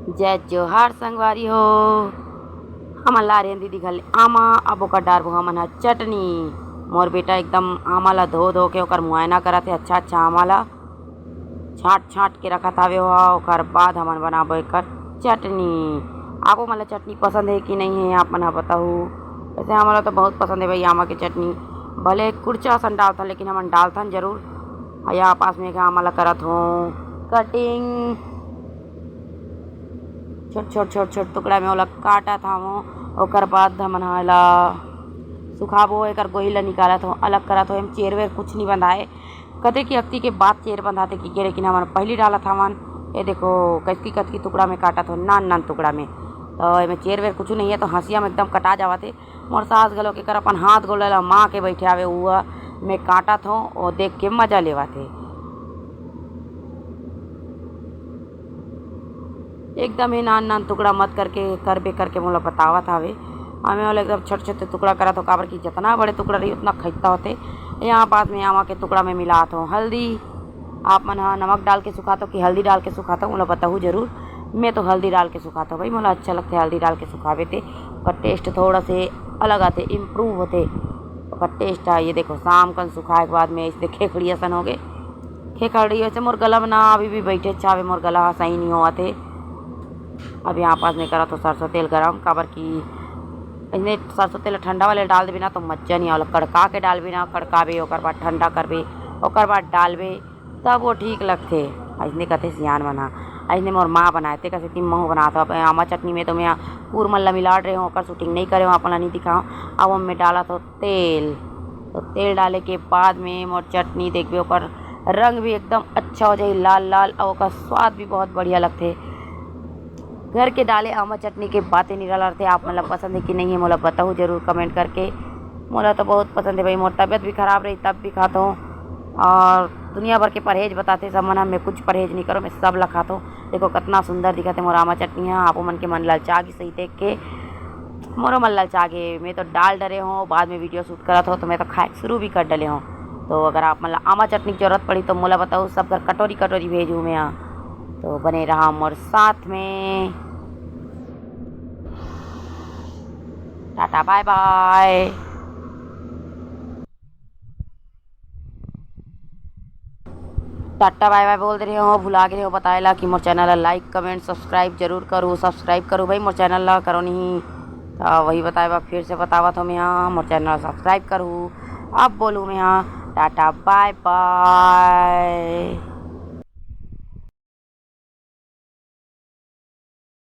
जय जोहार संगवारी हो। हमन ला रेन दीदी घल आमा अब ओकर डारबो हमन ह चटनी। मोर बेटा एकदम आमा ला धो धो के ओकर मुआयना करत हे। अच्छा आमा ला छाँट छाँट के रखत हवे ओकर बाद हमन बनाबो एकर चटनी। आपो मन ला चटनी पसंद है कि नहीं है आप मन ह बताहू। वैसे हमन ला तो बहुत पसंद है भाई आमा के चटनी। भले कुर्चा असन डालथन लेकिन हमन डालथन जरूर। या पास में आमा ला करत हो कटिंग छोट टुकड़ा में ओला काटत हवो। ओकर बाद हमन ला सुखाबो एकर गोही ला निकालत हो अलग करत हो। एम चेर वेर कुछ नहीं बंधाए कते की अक्ति के बाद चेर बंधाते की लेकिन हमन पहली डालत हवन। ये देखो कतकी कतकी टुकड़ा में काटत हो नान टुकड़ा में। तो एमे चेर वेर कुछ नहीं है तो हंसिया में एकदम कटा जावते। मोर सास घलो के कर अपन हाथ गोला ला माँ के बैठे आवे हुआ में काटत हो और देख के मजा लेवाते। एकदम ही नान टुकड़ा मत करके मोला बतावत हवे। हमें वाला एकदम छोटे टुकड़ा करत हो काबर की जितना बड़े टुकड़ा रही उतना खइता होते। यहाँ पास में आमा के टुकड़ा में मिलात हो हल्दी। आप मन ह नमक डाल के सुखात हो कि हल्दी डाल के सुखात हो मोला बताहू जरूर। मैं तो हल्दी डाल के सुखाता हूँ भाई मोला अच्छा लगता है हल्दी डाल के सुखावे थे। ओकर टेस्ट थोड़ा से अलग आते इम्प्रूव होते ओकर टेस्ट है। ये देखो शाम कन सुखाए के बाद में ऐसे खेखड़ी असन हो गए। खेखड़ी वैसे मोर गला में ना अभी भी बैठे चावे मोर गला सही नहीं हुआ थे। अब यहाँ पास में करा तो सरसों तेल गरम काबर की इतने सरसों तेल ठंडा वाले डाल देबी ना तो मज्जा नहीं आला। कड़का के डालबी ना कड़काबे ओकर बाद ठंडा करबे ओकर बाद डालबे तब वो ठीक लगते। ऐसने कथे सियान बना ऐसने मोर माँ बनाए थे कैसे तीन महू बनाता अब आमा चटनी में तो मैं पूर मन ला मिला रहे हूँ ओकर शूटिंग नहीं करे हूँ अपन ला नहीं दिखाऊँ। अब मैं डाला तो तेल तो तेल डाले के बाद में मोर चटनी देखबे ओकर रंग भी एकदम अच्छा हो जाए लाल लाल और ओकर स्वाद भी बहुत बढ़िया लगते। घर के डाले आमा चटनी के बातें निराला रहते। आप मतलब पसंद है कि नहीं है मोला बताओ जरूर कमेंट करके। मोला तो बहुत पसंद है भाई मोर तबीयत भी खराब रही तब भी खाता हूँ और दुनिया भर के परहेज बताते सब मन मैं कुछ परहेज नहीं करो मैं सब ला खाता हूँ। देखो कितना सुंदर दिखते मोर आमा चटनी है। आपो मन के मन ललचा के सही देख के मोरो मन ललचा के मैं तो डाल डरे हूँ बाद में वीडियो शूट करत हो तो मैं तो खाए शुरू भी कर डले हूँ। तो अगर आप मतलब आमा चटनी की जरूरत पड़ी तो मोला बताओ सब घर कटोरी भेजूँ मैं यहाँ तो बने रहा मोर साथ में। Tata bye bye. Tata bye bye बोल दे रहे हो भुला गए हो बताएला कि मोर चैनल ला लाइक कमेंट सब्सक्राइब जरूर करो। सब्सक्राइब करो भाई मोर चैनल ला करो नहीं तो वही बताए फिर से बतावत हो मैं यहाँ मोर चैनल ला सब्सक्राइब करूँ। अब बोलूँ मैं यहाँ टाटा बाय बाय।